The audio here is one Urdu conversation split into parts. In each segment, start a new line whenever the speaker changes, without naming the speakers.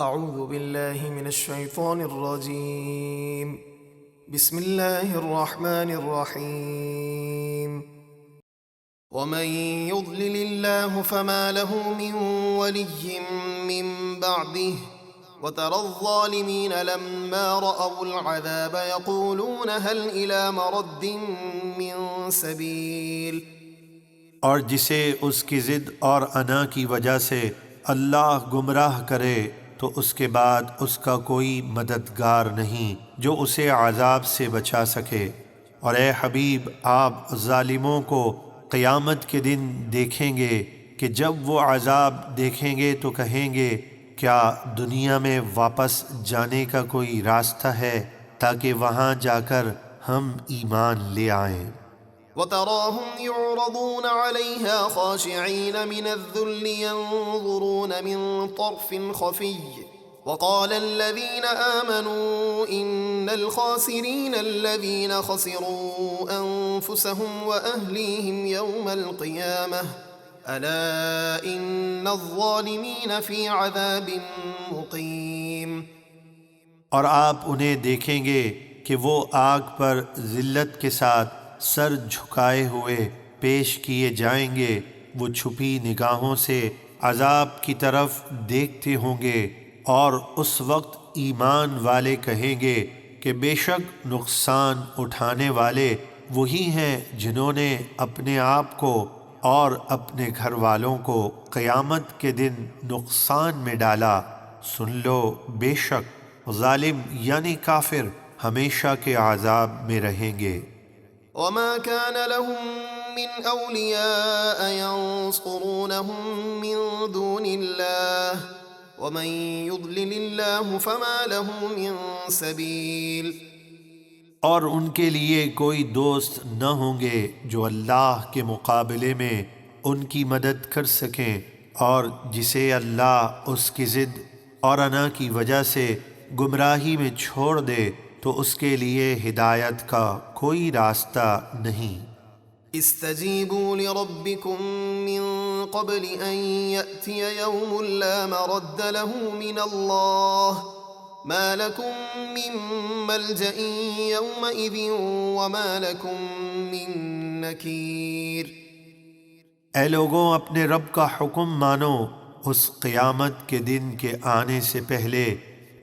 أعوذ بالله من الشيطان الرجيم. بسم الله الرحمن الرحيم. ومن يضلل الله فما له من ولي من بعده وترى الظالمين لما رأوا العذاب يقولون هل إلى مرد من سبيل.
اور جسے اس کی ضد اور انا کی وجہ سے اللہ گمراہ کرے تو اس کے بعد اس کا کوئی مددگار نہیں جو اسے عذاب سے بچا سکے۔ اور اے حبیب، آپ ظالموں کو قیامت کے دن دیکھیں گے کہ جب وہ عذاب دیکھیں گے تو کہیں گے کیا دنیا میں واپس جانے کا کوئی راستہ ہے تاکہ وہاں جا کر ہم ایمان لے آئیں۔
وتراهم يعرضون عليها خاشعين من الذل ينظرون من طرف خفي وقال الذين آمنوا إن الخاسرين الذين خسروا أنفسهم وأهليهم يوم القيامة ألا إن الظالمين في عذاب مقيم۔
اور آپ انہیں دیکھیں گے کہ وہ آگ پر ذلت کے ساتھ سر جھکائے ہوئے پیش کیے جائیں گے، وہ چھپی نگاہوں سے عذاب کی طرف دیکھتے ہوں گے، اور اس وقت ایمان والے کہیں گے کہ بے شک نقصان اٹھانے والے وہی ہیں جنہوں نے اپنے آپ کو اور اپنے گھر والوں کو قیامت کے دن نقصان میں ڈالا۔ سن لو، بے شک ظالم یعنی کافر ہمیشہ کے عذاب میں رہیں گے۔
وما كان لهم من أولياء ينصرونهم من دون الله ومن يضلل الله فما له من سبيل۔
اور ان کے لیے کوئی دوست نہ ہوں گے جو اللہ کے مقابلے میں ان کی مدد کر سکیں، اور جسے اللہ اس کی ضد اور انا کی وجہ سے گمراہی میں چھوڑ دے تو اس کے لیے ہدایت کا کوئی راستہ نہیں۔
استجیبوا لربکم من قبل ان یأتی یوم لا مرد له من اللہ ما لکم من ملجأ یومئذ وما لکم من نکیر۔
اے لوگوں، اپنے رب کا حکم مانو اس قیامت کے دن کے آنے سے پہلے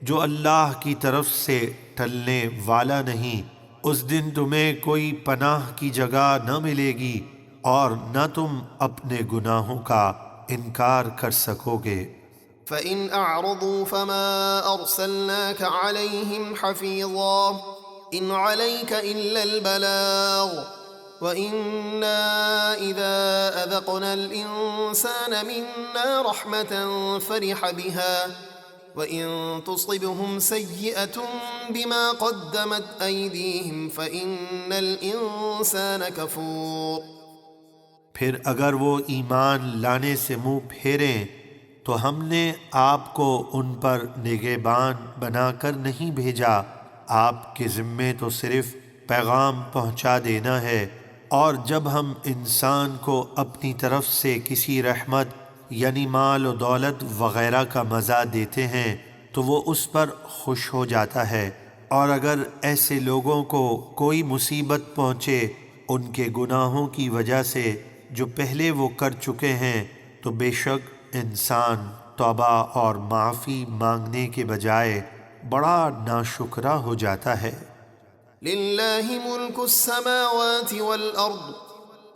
جو اللہ کی طرف سے ٹلنے والا نہیں۔ اس دن تمہیں کوئی پناہ کی جگہ نہ ملے گی اور نہ تم اپنے گناہوں کا انکار کر سکو گے۔
فَإِنْ أَعْرَضُوا فَمَا أَرْسَلْنَاكَ عَلَيْهِمْ حَفِيظًا إِنْ عَلَيْكَ إِلَّا الْبَلَاغُ وَإِنَّا إِذَا أَذَقْنَا الْإِنسَانَ مِنَّا رَحْمَةً فَرِحَ بِهَا وَإِن تُصِبْهُمْ سَيِّئَةٌ بِمَا قَدَّمَتْ أَيْدِيهِمْ فَإِنَّ الْإِنسَانَ كَفُورٌ۔
پھر اگر وہ ایمان لانے سے منہ پھیریں تو ہم نے آپ کو ان پر نگہبان بنا کر نہیں بھیجا، آپ کے ذمے تو صرف پیغام پہنچا دینا ہے، اور جب ہم انسان کو اپنی طرف سے کسی رحمت یعنی مال و دولت وغیرہ کا مزہ دیتے ہیں تو وہ اس پر خوش ہو جاتا ہے، اور اگر ایسے لوگوں کو کوئی مصیبت پہنچے ان کے گناہوں کی وجہ سے جو پہلے وہ کر چکے ہیں تو بے شک انسان توبہ اور معافی مانگنے کے بجائے بڑا ناشکرا ہو جاتا ہے۔
للہ ملک السماوات والارض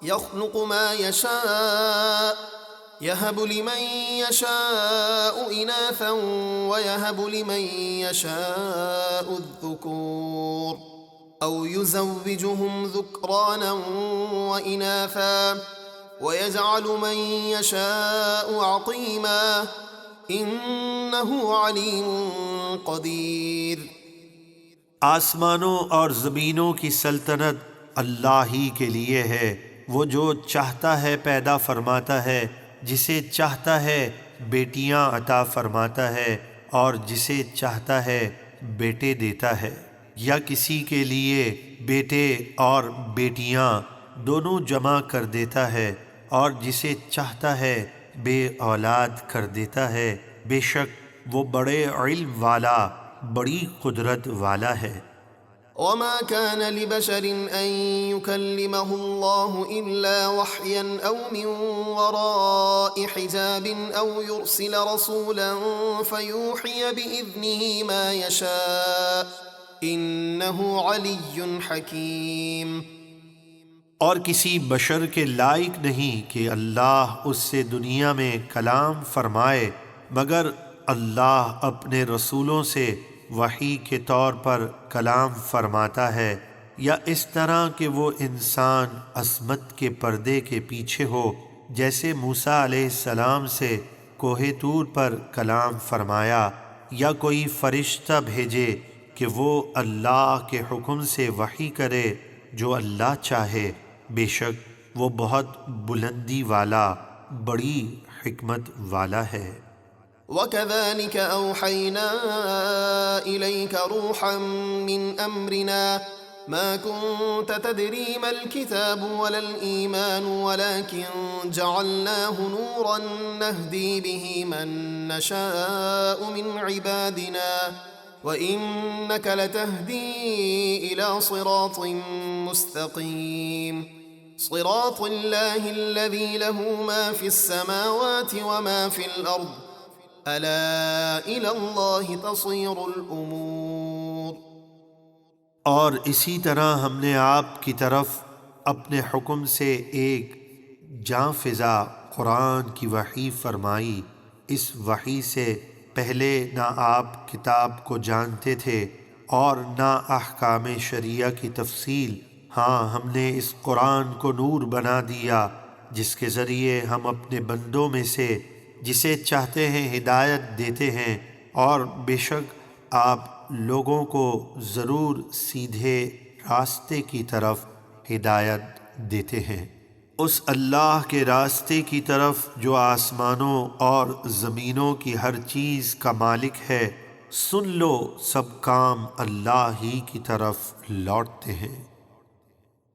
يخلق ما يشاء يهب لمن يشاء إناثا ويهب لمن يشاء الذكور أو يزوجهم ذكرانا وإناثا ويجعل من يشاء عقيما إنه عليم قدير۔
آسمانوں اور زمینوں کی سلطنت اللہ ہی کے لیے ہے، وہ جو چاہتا ہے پیدا فرماتا ہے، جسے چاہتا ہے بیٹیاں عطا فرماتا ہے، اور جسے چاہتا ہے بیٹے دیتا ہے، یا کسی کے لیے بیٹے اور بیٹیاں دونوں جمع کر دیتا ہے، اور جسے چاہتا ہے بے اولاد کر دیتا ہے۔ بے شک وہ بڑے علم والا، بڑی قدرت والا ہے۔
وما كان لبشر أن يكلمه الله إلا وحيا أو من وراء حجاب أو يرسل رسولا فيوحي بإذنه ما يشاء إنه علي حكيم۔
اور کسی بشر کے لائق نہیں کہ اللہ اس سے دنیا میں کلام فرمائے مگر اللہ اپنے رسولوں سے وحی کے طور پر کلام فرماتا ہے، یا اس طرح کہ وہ انسان عصمت کے پردے کے پیچھے ہو، جیسے موسیٰ علیہ السلام سے کوہ طور پر کلام فرمایا، یا کوئی فرشتہ بھیجے کہ وہ اللہ کے حکم سے وحی کرے جو اللہ چاہے، بے شک وہ بہت بلندی والا، بڑی حکمت والا ہے۔
وَكَذَلِكَ أَوْحَيْنَا إِلَيْكَ رُوحًا مِّنْ أَمْرِنَا مَا كُنْتَ تَدْرِي مَا الْكِتَابُ وَلَا الْإِيمَانُ وَلَكِنْ جَعَلْنَاهُ نُورًا نَهْدِي بِهِ مَن نَّشَاءُ مِنْ عِبَادِنَا وَإِنَّكَ لَتَهْدِي إِلَى صِرَاطٍ مُّسْتَقِيمٍ صِرَاطِ اللَّهِ الَّذِي لَهُ مَا فِي السَّمَاوَاتِ وَمَا فِي الْأَرْضِ أَلَا إِلَى اللَّهِ تَصِيرُ الْأُمُورُ۔
اور اسی طرح ہم نے آپ کی طرف اپنے حکم سے ایک جاں فضا قرآن کی وحی فرمائی۔ اس وحی سے پہلے نہ آپ کتاب کو جانتے تھے اور نہ احکام شریعہ کی تفصیل، ہاں ہم نے اس قرآن کو نور بنا دیا جس کے ذریعے ہم اپنے بندوں میں سے جسے چاہتے ہیں ہدایت دیتے ہیں، اور بے شک آپ لوگوں کو ضرور سیدھے راستے کی طرف ہدایت دیتے ہیں، اس اللہ کے راستے کی طرف جو آسمانوں اور زمینوں کی ہر چیز کا مالک ہے۔ سن لو، سب کام اللہ ہی کی طرف لوٹتے ہیں۔